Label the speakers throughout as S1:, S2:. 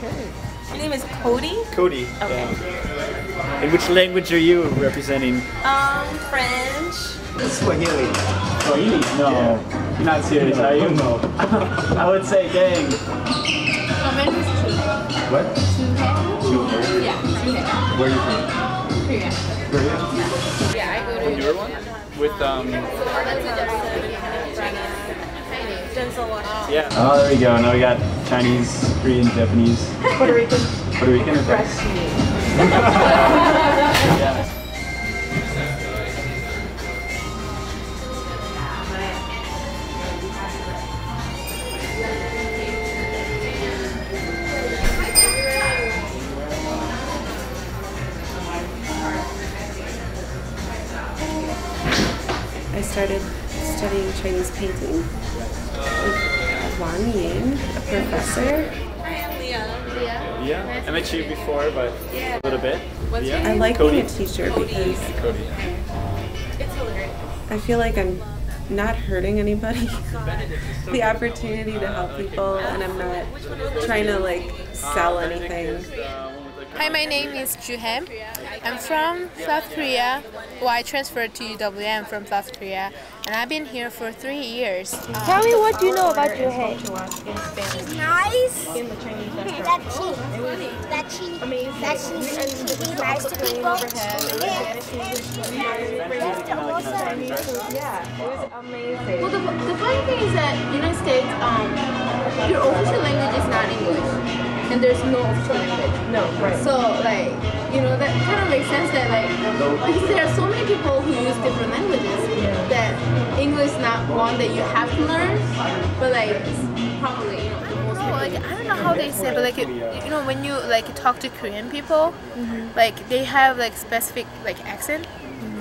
S1: Okay.
S2: My name is Cody.
S1: Cody.
S2: Okay.
S1: In which language are you representing?
S2: French.
S1: Swahili. Swahili? No. Yeah. You're not serious, are you? No. I would say gang. What?
S2: Yeah.
S1: Where are you from?
S2: Korea.
S1: Korea?
S2: Yeah, I go to
S1: Your one? With Yeah. Oh, there we go. Now we got Chinese, Korean, Japanese.
S2: Puerto Rican.
S1: Puerto Rican? Okay. Yeah.
S3: I started studying Chinese painting with Wang Ying, a professor.
S2: Hi, I'm Leah.
S1: Yeah, I met you before, but a little bit.
S2: What's your
S3: I
S2: name?
S3: like
S1: Cody.
S3: being a teacher because
S1: Cody.
S2: It's hilarious.
S3: I feel like I'm not hurting anybody. The opportunity to help people, and I'm not trying to like sell anything.
S4: Hi, my name is Juhem. I'm from South Korea. Well, I transferred to UWM from South Korea, and I've been here for 3 years.
S5: Tell me what you know about Juhem.
S6: She's nice. That she's nice to people.
S7: Well, the funny thing is that United States, your official language is not English, and there's no official language.
S3: No, right.
S7: So, like, you know, that kind of makes sense that, like, because there are so many people who use different languages, that English is not one that you have to learn, but, like, it's probably, you know, the most
S4: Oh, like, I don't know how they say, but like you know, when you like talk to Korean people, like they have like specific like accent.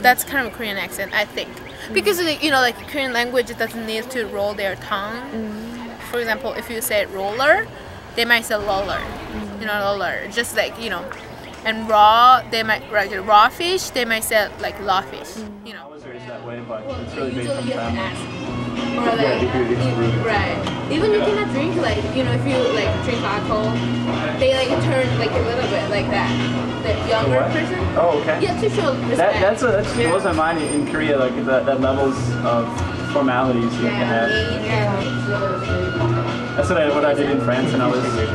S4: That's kind of a Korean accent, I think, because like, you know, like Korean language it doesn't need to roll their tongue. For example, if you say roller, they might say roller, you know, roller. Just like, you know, and raw, they might like raw fish, they might say like raw fish, you know.
S1: I was raised that way, but it's really based on
S7: you have to
S1: family.
S7: ask. Or like, right. Even you cannot drink, like, you know, if you like drink alcohol, they like turn like a little bit like that. The younger person.
S1: Oh, okay.
S7: Yeah, to show respect.
S1: That blows my mind in Korea, like that levels of formalities you can have. That's what I did in France, and I was teaching.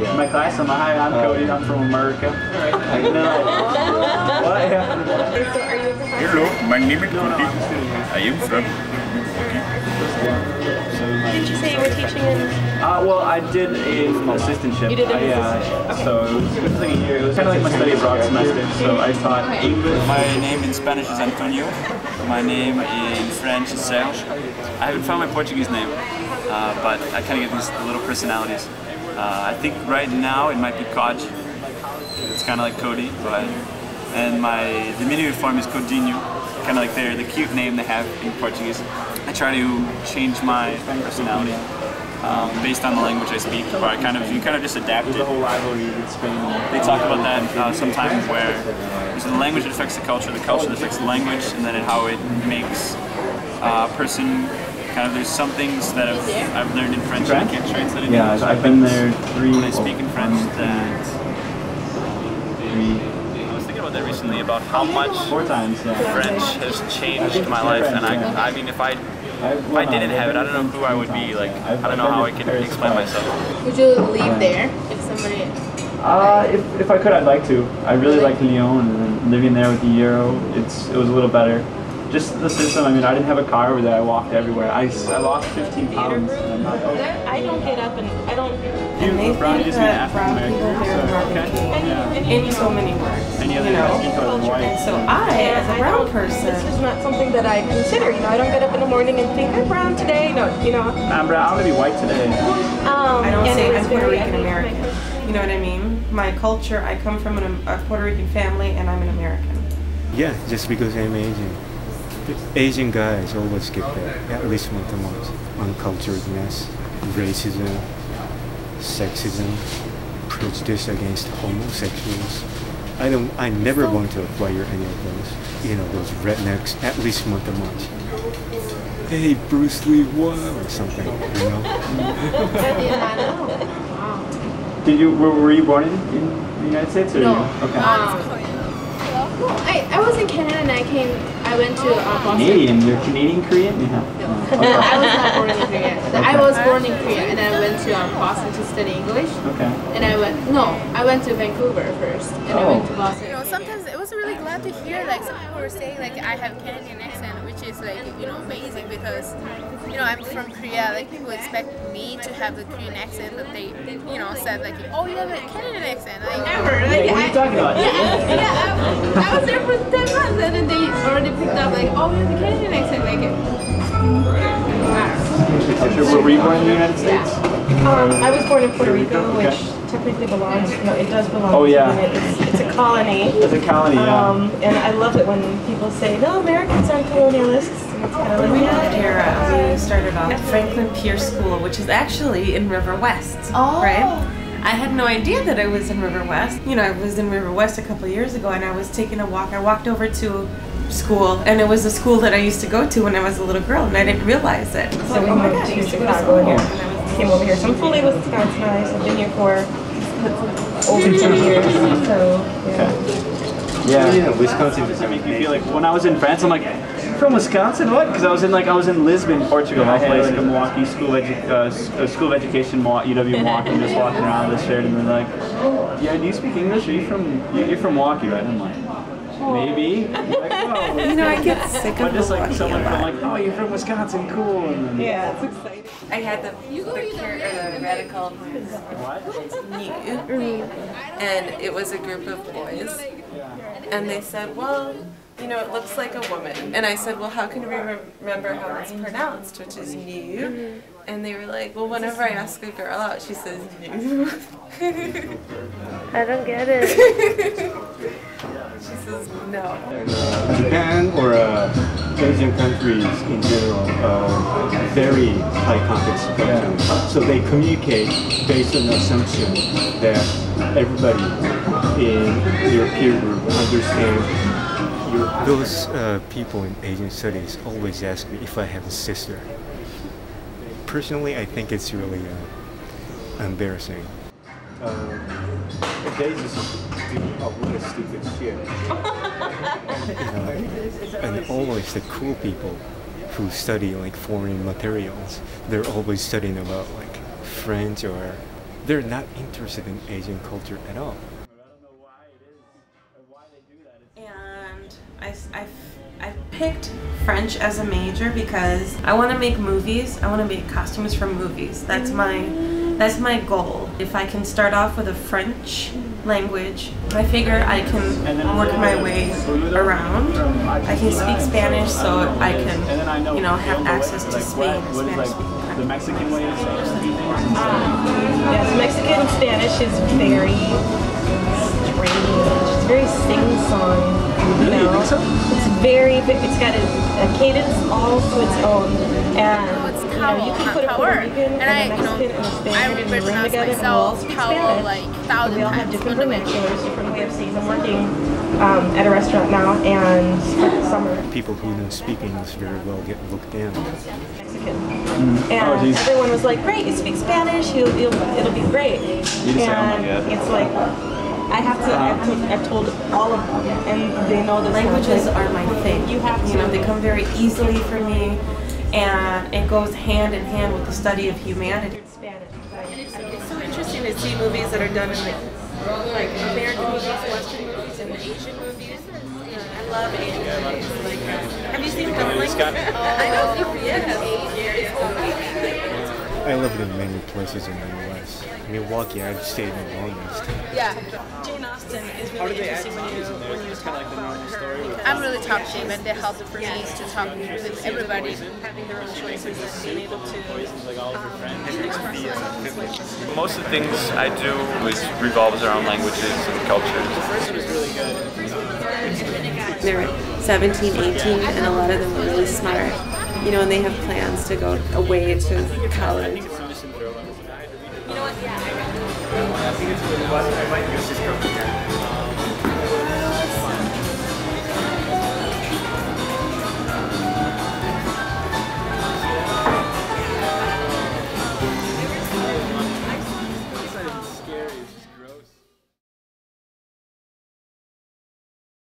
S1: In my class, I'm like, hi, I'm Cody, I'm from America. And they're like, what? Yeah.
S8: Hello, my name is Cody. I am from
S5: Did you say you were teaching in?
S1: Well, I did an assistantship.
S5: You did an
S1: So it was like a year. It was kind of like my study abroad semester. So I taught English.
S9: My name in Spanish is Antonio. My name in French is Serge. I haven't found my Portuguese name, but I kind of get these little personalities. I think right now it might be Cod. It's kind of like Cody, and my diminutive form is Codinho. Kind of like the cute name they have in Portuguese. I try to change my personality based on the language I speak, or you kind of just adapt it.
S1: The whole rivalry with Spain.
S9: They talk about that sometimes where the language that affects the culture that affects the language, and then how it makes a person kind of. There's some things that I've learned in French that I can't translate in English.
S1: I've been there
S9: when I speak in French that. That recently about how much
S1: 4 times,
S9: French has changed my life, and I mean if I didn't have it, I don't know who I would be. Like, I don't know how I can explain myself.
S7: Would you leave there if somebody?
S1: If I could, I'd like to. I really like Lyon, and living there with the euro, it was a little better. Just the system. I mean, I didn't have a car over there. I walked everywhere. I lost 15 pounds. And I'm not,
S5: I don't get up and I don't.
S1: You brown is an African American, so okay.
S3: In so many words.
S1: Any other skin color than white.
S3: So I, as a brown person,
S5: This is not something that I consider. You know, I don't get up in the morning and think I'm brown today. No, you know.
S1: I'm brown. I'm gonna be white today.
S3: I don't
S5: and
S3: say
S5: it
S3: I'm
S5: was
S3: Puerto
S5: very
S3: Rican American. You know what I mean? My culture, I come from a Puerto Rican family, and I'm an American.
S10: Yeah, just because I'm Asian. Asian guys always get that, at least once a month. Unculturedness, racism, sexism, prejudice against homosexuals. I never want to acquire any of those. You know, those rednecks, at least once a month. Hey, Bruce Lee, what? Or something, you know?
S1: Were you born in the United States? Or
S7: No.
S1: Okay.
S7: I was in Canada and I went to Boston.
S1: Canadian? You're Canadian Korean? Yeah. Okay.
S7: I was not born in Korea. I was born in Korea and I went to Boston to study English.
S1: Okay.
S7: And I went to Vancouver first and I went to Boston.
S4: You know, sometimes it was really glad to hear like some people were saying like I have Canadian accent, which is like, you know, amazing because, you know, I'm from Korea. Like people expect me to have the Korean accent, but they, you know, said like, oh, you have a Canadian accent. Like,
S7: Never. Like,
S1: What are you talking about?
S7: I was there for 10 months and then they already picked up like, oh, you have a Canadian accent. Like,
S1: Were you born in the United States?
S5: I was born in Puerto Rico, which technically belongs, it does belong
S1: Oh, yeah.
S5: to them. It's a colony.
S1: It's a colony, yeah.
S5: And I love it when people say, no, Americans aren't colonialists. And it's kind of like,
S3: We started off at Franklin Pierce School, which is actually in River West, right? I had no idea that I was in River West. You know, I was in River West a couple of years ago and I was taking a walk. I walked over to school and it was a school that I used to go to when I was a little girl and I didn't realize it.
S5: So we moved to Chicago and came over here. So I'm fully Wisconsinized. I've been here for over 2 years. So, yeah.
S1: Yeah, Wisconsin does make me feel like when I was in France, I'm like, from Wisconsin? What? Because I was in Lisbon, Portugal. I had like a Milwaukee school of education, UW Milwaukee, just walking around this shirt, and they're like, yeah, do you speak English? You're from Milwaukee, right? And I'm like, maybe. Like, oh.
S3: You know, I get sick of
S1: But just like
S3: Milwaukee
S1: someone
S3: a
S1: from
S3: lot.
S1: like, oh, you're from Wisconsin, cool. And then,
S5: Yeah, it's exciting.
S3: I had the radical new, and it was a group of boys, and they said, well, you know, it looks like a woman. And I said, well, how can we remember how it's pronounced, which is new? And they were like, well, whenever I ask a girl out, she says new.
S6: I don't get it.
S3: She says no.
S10: Japan or Asian countries in general very high context spectrum. So they communicate based on the assumption that everybody in your peer group understands. Those people in Asian studies always ask me if I have a sister. Personally, I think it's really embarrassing. They just do a lot of stupid shit. And always the cool people who study like foreign materials, they're always studying about like French, or they're not interested in Asian culture at all.
S3: And I picked French as a major because I want to make movies. I want to make costumes for movies. That's my goal. If I can start off with a French language, I figure I can work my way around. I can speak Spanish, so I can, you know, have access to Spain, Spanish-speaking countries.
S1: The Mexican way of saying
S5: Yes, Mexican Spanish is very strange. It's very sing-song.
S1: Really? You think so?
S5: It's got a cadence all to its own, and you know, you can put a Puerto Rican and a Mexican and a Spaniard in a room together and we'll all speak Spanish. We all have different vernaculars, different way of saying. I'm working at a restaurant now, and for the summer,
S10: People who don't speak English very well get looked down.
S5: Mexican, and everyone was like, "Great, you speak Spanish. It'll be great." And it's like, I've told all of them, and they know the
S3: Languages are my thing.
S5: You have to.
S3: You know, they come very easily for me, and it goes hand in hand with the study of humanity. It's so interesting to see movies that are done in like American movies, Western movies, and Asian movies. I love Asian movies. Like, have you seen Dumpling? I know.
S10: I lived in many places in the U.S. Milwaukee, I've stayed the longest.
S4: Yeah.
S5: Jane Austen is really interesting when you talk about her.
S4: I'm really talkative, and they help for me to talk with everybody.
S5: Having their own choices and being able to express
S9: Most of the things I do revolves around languages and cultures.
S3: They're 17, 18, and a lot of them are really smart. You know, and they have plans to go away to college.
S10: I think it's really I might use this